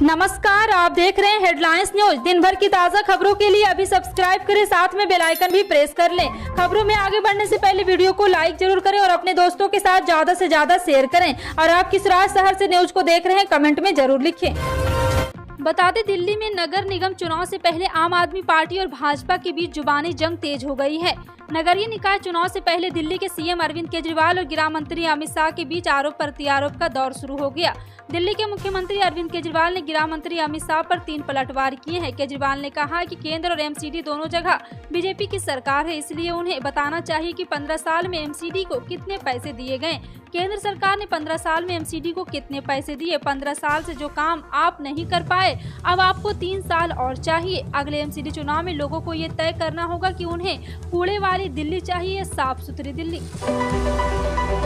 नमस्कार, आप देख रहे हैं हेडलाइंस न्यूज। दिन भर की ताज़ा खबरों के लिए अभी सब्सक्राइब करें, साथ में बेल आइकन भी प्रेस कर लें। खबरों में आगे बढ़ने से पहले वीडियो को लाइक जरूर करें और अपने दोस्तों के साथ ज्यादा से ज्यादा शेयर करें। और आप किस शहर से न्यूज को देख रहे हैं, कमेंट में जरूर लिखें। बता दें, दिल्ली में नगर निगम चुनाव से पहले आम आदमी पार्टी और भाजपा के बीच जुबानी जंग तेज हो गई है। नगरीय निकाय चुनाव से पहले दिल्ली के सीएम अरविंद केजरीवाल और गृह मंत्री अमित शाह के बीच आरोप प्रत्यारोप का दौर शुरू हो गया। दिल्ली के मुख्यमंत्री अरविंद केजरीवाल ने गृह मंत्री अमित शाह पर 3 पलटवार किए हैं। केजरीवाल ने कहा है कि केंद्र और एमसीडी दोनों जगह बीजेपी की सरकार है, इसलिए उन्हें बताना चाहिए कि 15 साल में एमसीडी को कितने पैसे दिए गए। केंद्र सरकार ने 15 साल में एमसीडी को कितने पैसे दिए। 15 साल से जो काम आप नहीं कर पाए, अब आपको 3 साल और चाहिए। अगले एमसीडी चुनाव में लोगों को ये तय करना होगा कि उन्हें कूड़े वाली दिल्ली चाहिए या साफ सुथरी दिल्ली।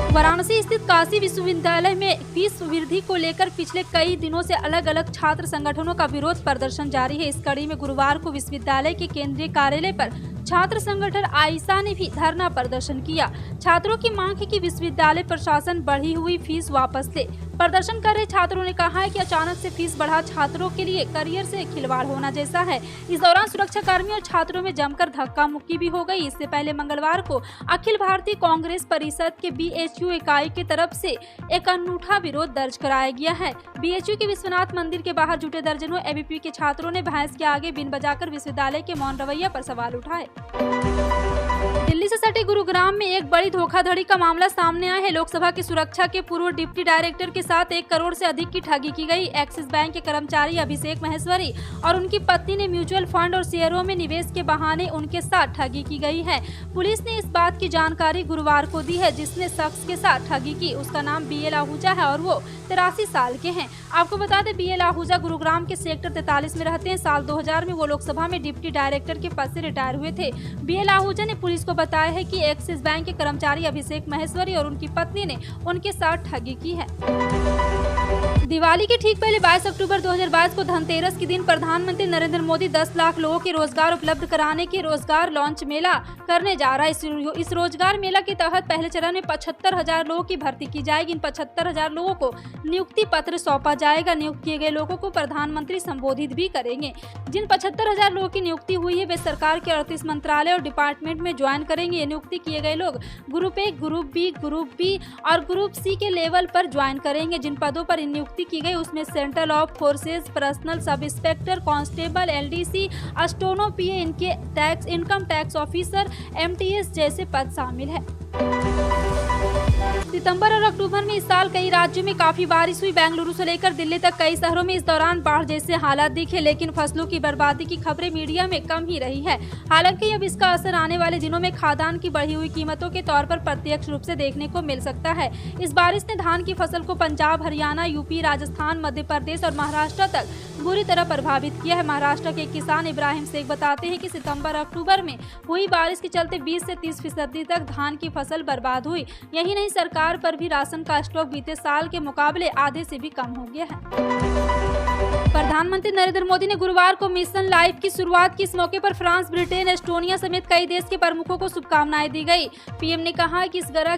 वाराणसी स्थित काशी विश्वविद्यालय में फीस वृद्धि को लेकर पिछले कई दिनों से अलग अलग छात्र संगठनों का विरोध प्रदर्शन जारी है। इस कड़ी में गुरुवार को विश्वविद्यालय के केंद्रीय कार्यालय पर छात्र संगठन आइसा ने भी धरना प्रदर्शन किया। छात्रों की मांग है कि विश्वविद्यालय प्रशासन बढ़ी हुई फीस वापस ले। प्रदर्शन कर रहे छात्रों ने कहा है कि अचानक से फीस बढ़ा छात्रों के लिए करियर से खिलवाड़ होना जैसा है। इस दौरान सुरक्षा कर्मियों और छात्रों में जमकर धक्का मुक्की भी हो गई। इससे पहले मंगलवार को अखिल भारतीय कांग्रेस परिषद के बीएचयू इकाई की तरफ से एक अनूठा विरोध दर्ज कराया गया है। बीएचयू के विश्वनाथ मंदिर के बाहर जुटे दर्जनों एबीपी के छात्रों ने भैंस के आगे बीन बजाकर विश्वविद्यालय के मौन रवैया पर सवाल उठाए। दिल्ली से सटे गुरुग्राम में एक बड़ी धोखाधड़ी का मामला सामने आया है। लोकसभा की सुरक्षा के पूर्व डिप्टी डायरेक्टर के साथ 1 करोड़ से अधिक की ठगी की गई। एक्सिस बैंक के कर्मचारी अभिषेक महेश्वरी और उनकी पत्नी ने म्यूचुअल फंड और शेयरों में निवेश के बहाने उनके साथ ठगी की गई है। पुलिस ने इस बात की जानकारी गुरुवार को दी है। जिसने शख्स के साथ ठगी की, उसका नाम बीएल आहूजा है और वो 83 साल के हैं। आपको बता दें, बीएल आहूजा गुरुग्राम के सेक्टर 43 में रहते हैं। साल 2000 में वो लोकसभा में डिप्टी डायरेक्टर के पद से रिटायर हुए थे। बीएल आहूजा ने पुलिस को बताया है कि एक्सिस बैंक के कर्मचारी अभिषेक महेश्वरी और उनकी पत्नी ने उनके साथ ठगी की है। दिवाली के ठीक पहले 22 अक्टूबर 2022 को धनतेरस के दिन प्रधानमंत्री नरेंद्र मोदी 10 लाख लोगों के रोजगार उपलब्ध कराने के रोजगार लॉन्च मेला करने जा रहा है। इस रोजगार मेला के तहत पहले चरण में 75,000 लोगों की भर्ती की जाएगी। इन 75,000 लोगों को नियुक्ति पत्र सौंपा जाएगा। नियुक्त किए गए लोगों को प्रधानमंत्री संबोधित भी करेंगे। जिन 75,000 लोगों की नियुक्ति हुई है, वे सरकार के 38 मंत्रालय और डिपार्टमेंट में ज्वाइन करेंगे। ये नियुक्ति किए गए लोग ग्रुप ए, ग्रुप बी और ग्रुप सी के लेवल पर ज्वाइन करेंगे। जिन पदों पर नियुक्ति की गई उसमें central of forces personnel, sub inspector, constable, LDC, अस्टोनो, PA, income tax officer, MTS जैसे पद शामिल है। सितंबर और अक्टूबर में इस साल कई राज्यों में काफी बारिश हुई। बेंगलुरु से लेकर दिल्ली तक कई शहरों में इस दौरान बाढ़ जैसे हालात दिखे, लेकिन फसलों की बर्बादी की खबरें मीडिया में कम ही रही है। हालांकि अब इसका असर आने वाले दिनों में खाद्यान्न की बढ़ी हुई कीमतों के तौर पर प्रत्यक्ष रूप से देखने को मिल सकता है। इस बारिश ने धान की फसल को पंजाब, हरियाणा, यूपी, राजस्थान, मध्य प्रदेश और महाराष्ट्र तक बुरी तरह प्रभावित किया है। महाराष्ट्र के किसान इब्राहिम शेख बताते हैं कि सितंबर अक्टूबर में हुई बारिश के चलते 20 से 30% तक धान की फसल बर्बाद हुई। यही नहीं, सरकार पर भी राशन का स्टॉक बीते साल के मुकाबले आधे से भी कम हो गया है। प्रधानमंत्री नरेंद्र मोदी ने गुरुवार को मिशन लाइफ की शुरुआत की। इस मौके पर फ्रांस, ब्रिटेन, एस्टोनिया समेत कई देश के प्रमुखों को शुभकामनाएं दी गई। पीएम ने कहा कि इस ग्रह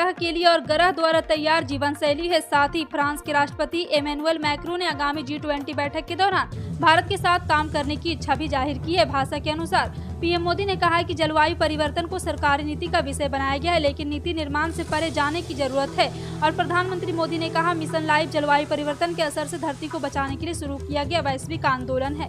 के लिए और ग्रह द्वारा तैयार जीवन शैली है। साथ ही फ्रांस के राष्ट्रपति एमेनुअल मैक्रों ने आगामी G20 बैठक के दौरान भारत के साथ काम करने की इच्छा भी जाहिर की है। भाषा के अनुसार पीएम मोदी ने कहा कि जलवायु परिवर्तन को सरकारी नीति का विषय बनाया गया है, लेकिन नीति निर्माण से परे जाने की जरूरत है। और प्रधानमंत्री मोदी ने कहा, मिशन लाइफ जलवायु परिवर्तन के असर से धरती को बचाने के लिए शुरू किया गया वैश्विक आंदोलन है।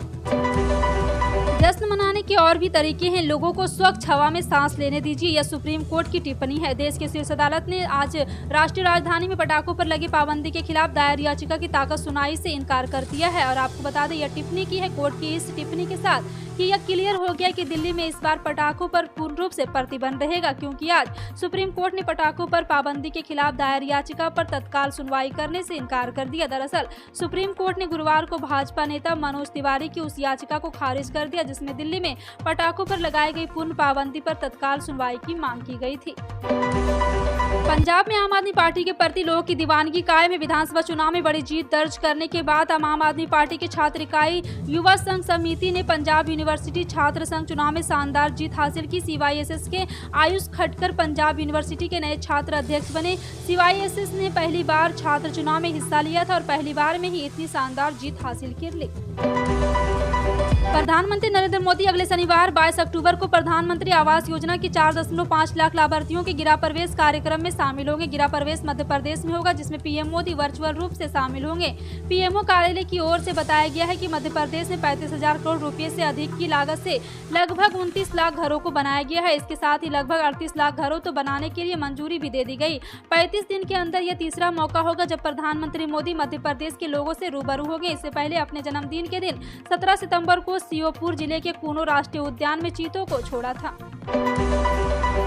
जश्न मनाने के और भी तरीके हैं। लोगों को स्वच्छ हवा में सांस लेने दीजिए, यह सुप्रीम कोर्ट की टिप्पणी है। देश के शीर्ष अदालत ने आज राष्ट्रीय राजधानी में पटाखों पर लगी पाबंदी के खिलाफ दायर याचिका की ताकत सुनाई से इनकार कर दिया है। और आपको बता दें, यह टिप्पणी की है कोर्ट की इस टिप्पणी के साथ कि यह क्लियर हो गया कि दिल्ली में इस बार पटाखों पर पूर्ण रूप से प्रतिबंध रहेगा, क्योंकि आज सुप्रीम कोर्ट ने पटाखों पर पाबंदी के खिलाफ दायर याचिका पर तत्काल सुनवाई करने से इनकार कर दिया। दरअसल सुप्रीम कोर्ट ने गुरुवार को भाजपा नेता मनोज तिवारी की उस याचिका को खारिज कर दिया जिसमें दिल्ली में पटाखों पर लगाई गई पूर्ण पाबंदी पर तत्काल सुनवाई की मांग की गई थी। पंजाब में आम आदमी पार्टी के प्रति लोगों की दीवानगी कायम है। विधानसभा चुनाव में बड़ी जीत दर्ज करने के बाद आम आदमी पार्टी के छात्र इकाई युवा संघ समिति ने पंजाब यूनिवर्सिटी छात्र संघ चुनाव में शानदार जीत हासिल की। CYSS के आयुष खटकर पंजाब यूनिवर्सिटी के नए छात्र अध्यक्ष बने। CYSS ने पहली बार छात्र चुनाव में हिस्सा लिया था और पहली बार में ही इतनी शानदार जीत हासिल कर ली। प्रधानमंत्री नरेंद्र मोदी अगले शनिवार 22 अक्टूबर को प्रधानमंत्री आवास योजना की 4.5 लाख लाभार्थियों के गिरा प्रवेश कार्यक्रम में शामिल होंगे। गिरा प्रवेश मध्य प्रदेश में होगा, जिसमें पीएम मोदी वर्चुअल रूप से शामिल होंगे। पीएमओ कार्यालय की ओर से बताया गया है कि मध्य प्रदेश में 35,000 करोड़ रुपए से अधिक की लागत से लगभग 29 लाख घरों को बनाया गया है। इसके साथ ही लगभग 38 लाख घरों तो बनाने के लिए मंजूरी भी दे दी गई। 35 दिन के अंदर यह तीसरा मौका होगा जब प्रधानमंत्री मोदी मध्य प्रदेश के लोगों से रूबरू होंगे। इससे पहले अपने जन्मदिन के दिन 17 सितंबर को श्योपुर जिले के कूनो राष्ट्रीय उद्यान में चीतों को छोड़ा था।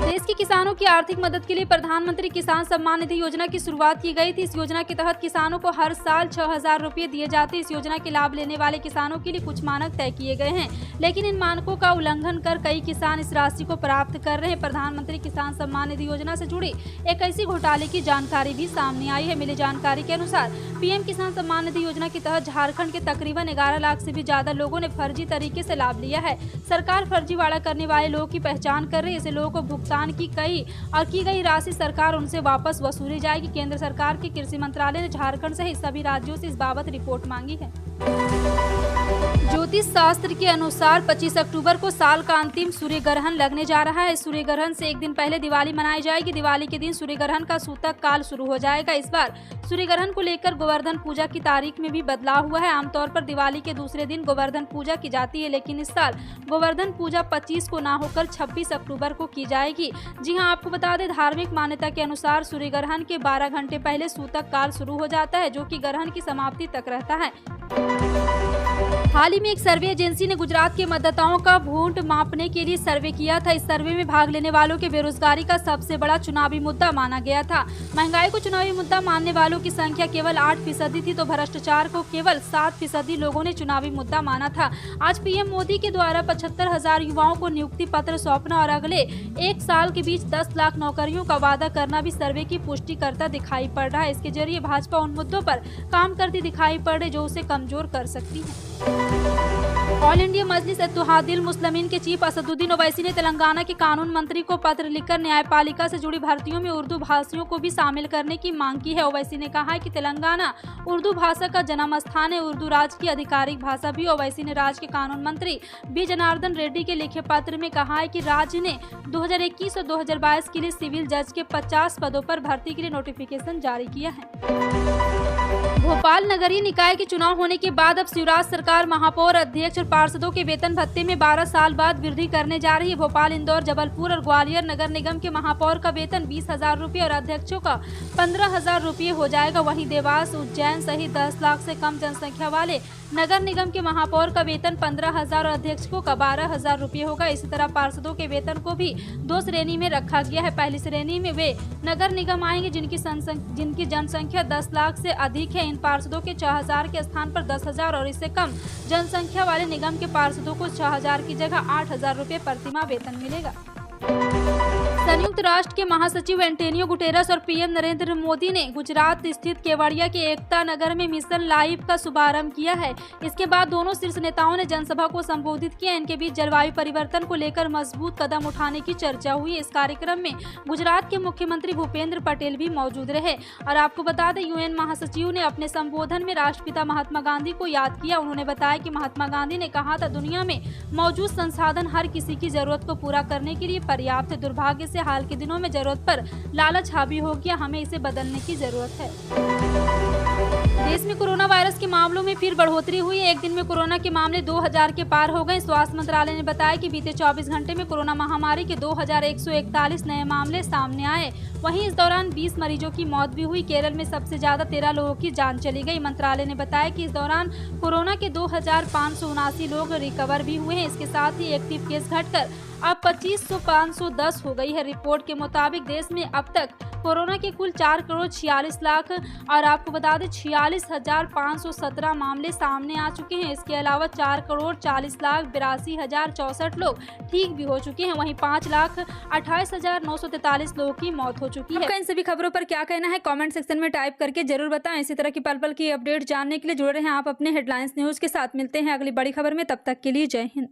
देश के किसानों की आर्थिक मदद के लिए प्रधानमंत्री किसान सम्मान निधि योजना की शुरुआत की गई थी। इस योजना के तहत किसानों को हर साल 6,000 रुपये दिए जाते। इस योजना के लाभ लेने वाले किसानों के लिए कुछ मानक तय किए गए हैं, लेकिन इन मानकों का उल्लंघन कर कई किसान इस राशि को प्राप्त कर रहे हैं। प्रधानमंत्री किसान सम्मान निधि योजना से जुड़ी एक ऐसी घोटाले की जानकारी भी सामने आई है। मिली जानकारी के अनुसार पीएम किसान सम्मान निधि योजना के तहत झारखंड के तकरीबन 11 लाख से भी ज्यादा लोगों ने फर्जी तरीके से लाभ लिया है। सरकार फर्जीवाड़ा करने वाले लोगों की पहचान कर रही है। ऐसे लोगों को भुगतान की गई राशि सरकार उनसे वापस वसूली जाएगी। केंद्र सरकार के कृषि मंत्रालय ने झारखंड सहित सभी राज्यों से इस बाबत रिपोर्ट मांगी है। ज्योतिष शास्त्र के अनुसार 25 अक्टूबर को साल का अंतिम सूर्य ग्रहण लगने जा रहा है। सूर्य ग्रहण से एक दिन पहले दिवाली मनाई जाएगी। दिवाली के दिन सूर्य ग्रहण का सूतक काल शुरू हो जाएगा। इस बार सूर्य ग्रहण को लेकर गोवर्धन पूजा की तारीख में भी बदलाव हुआ है। आमतौर पर दिवाली के दूसरे दिन गोवर्धन पूजा की जाती है, लेकिन इस साल गोवर्धन पूजा 25 को ना होकर 26 अक्टूबर को की जाएगी। जी हां, आपको बता दें, धार्मिक मान्यता के अनुसार सूर्य ग्रहण के 12 घंटे पहले सूतक काल शुरू हो जाता है, जो कि ग्रहण की समाप्ति तक रहता है। हाल ही में एक सर्वे एजेंसी ने गुजरात के मतदाताओं का वोट मापने के लिए सर्वे किया था। इस सर्वे में भाग लेने वालों के बेरोजगारी का सबसे बड़ा चुनावी मुद्दा माना गया था। महंगाई को चुनावी मुद्दा मानने वालों की संख्या केवल 8% थी, तो भ्रष्टाचार को केवल 7% लोगों ने चुनावी मुद्दा माना था। आज पीएम मोदी के द्वारा 75,000 युवाओं को नियुक्ति पत्र सौंपना और अगले एक साल के बीच 10 लाख नौकरियों का वादा करना भी सर्वे की पुष्टि करता दिखाई पड़ रहा है। इसके जरिए भाजपा उन मुद्दों पर काम करती दिखाई पड़ रही जो उसे कमजोर कर सकती है। ऑल इंडिया मजलिस इत्तेहादुल मुस्लिमीन के चीफ असदुद्दीन ओवैसी ने तेलंगाना के कानून मंत्री को पत्र लिखकर न्यायपालिका से जुड़ी भर्तियों में उर्दू भाषियों को भी शामिल करने की मांग की है। ओवैसी ने कहा है कि तेलंगाना उर्दू भाषा का जन्म स्थान है। उर्दू राज्य की आधिकारिक भाषा भी। ओवैसी ने राज्य के कानून मंत्री बी जनार्दन रेड्डी के लिखे पत्र में कहा है कि राज्य ने 2021 और 2022 के लिए सिविल जज के 50 पदों पर भर्ती के लिए नोटिफिकेशन जारी किया है। भोपाल नगरीय निकाय के चुनाव होने के बाद अब शिवराज सरकार महापौर, अध्यक्ष और पार्षदों के वेतन भत्ते में 12 साल बाद वृद्धि करने जा रही है। भोपाल, इंदौर, जबलपुर और ग्वालियर नगर निगम के महापौर का वेतन 20,000 रुपये और अध्यक्षों का 15,000 रुपये हो जाएगा। वहीं देवास, उज्जैन सहित 10 लाख से कम जनसंख्या वाले नगर निगम के महापौर का वेतन 15,000 और अध्यक्षों का 12,000 रुपये होगा। इसी तरह पार्षदों के वेतन को भी 2 श्रेणी में रखा गया है। पहली श्रेणी में वे नगर निगम आएंगे जिनकी जनसंख्या 10 लाख से अधिक है। इन पार्षदों के 6,000 के स्थान पर 10,000 और इससे कम जनसंख्या वाले निगम के पार्षदों को 6,000 की जगह 8,000 रुपये प्रतिमाह वेतन मिलेगा। संयुक्त राष्ट्र के महासचिव एंटोनियो गुटेरस और पीएम नरेंद्र मोदी ने गुजरात स्थित केवड़िया के एकता नगर में मिशन लाइफ का शुभारंभ किया है। इसके बाद दोनों शीर्ष नेताओं ने जनसभा को संबोधित किया। इनके बीच जलवायु परिवर्तन को लेकर मजबूत कदम उठाने की चर्चा हुई। इस कार्यक्रम में गुजरात के मुख्यमंत्री भूपेंद्र पटेल भी मौजूद रहे। और आपको बता दें, यूएन महासचिव ने अपने संबोधन में राष्ट्रपिता महात्मा गांधी को याद किया। उन्होंने बताया कि महात्मा गांधी ने कहा था, दुनिया में मौजूद संसाधन हर किसी की जरूरत को पूरा करने के लिए पर्याप्त है। दुर्भाग्य से हाल के दिनों में जरूरत पर लालच हावी हो गया। हमें इसे बदलने की जरूरत है। देश में कोरोना वायरस के मामलों में फिर बढ़ोतरी हुई है। एक दिन में कोरोना के मामले 2000 के पार हो गए। स्वास्थ्य मंत्रालय ने बताया कि बीते 24 घंटे में कोरोना महामारी के 2141 नए मामले सामने आए। वहीं इस दौरान 20 मरीजों की मौत भी हुई। केरल में सबसे ज्यादा 13 लोगों की जान चली गई। मंत्रालय ने बताया कि इस दौरान कोरोना के 2579 लोग रिकवर भी हुए हैं। इसके साथ ही एक्टिव केस घटकर अब 2510 हो गई है। रिपोर्ट के मुताबिक देश में अब तक कोरोना के कुल 4,46,00,000 और आपको बता दें 46,517 मामले सामने आ चुके हैं। इसके अलावा 4,40,82,064 लोग ठीक भी हो चुके हैं। वहीं 5,28,943 लोगों की मौत हो चुकी है। आपका इन सभी खबरों पर क्या कहना है कमेंट सेक्शन में टाइप करके जरूर बताएं। इसी तरह की पल पल की अपडेट जानने के लिए जुड़े रहें आप अपने हेडलाइंस न्यूज के साथ। मिलते हैं अगली बड़ी खबर में, तब तक के लिए जय हिंद।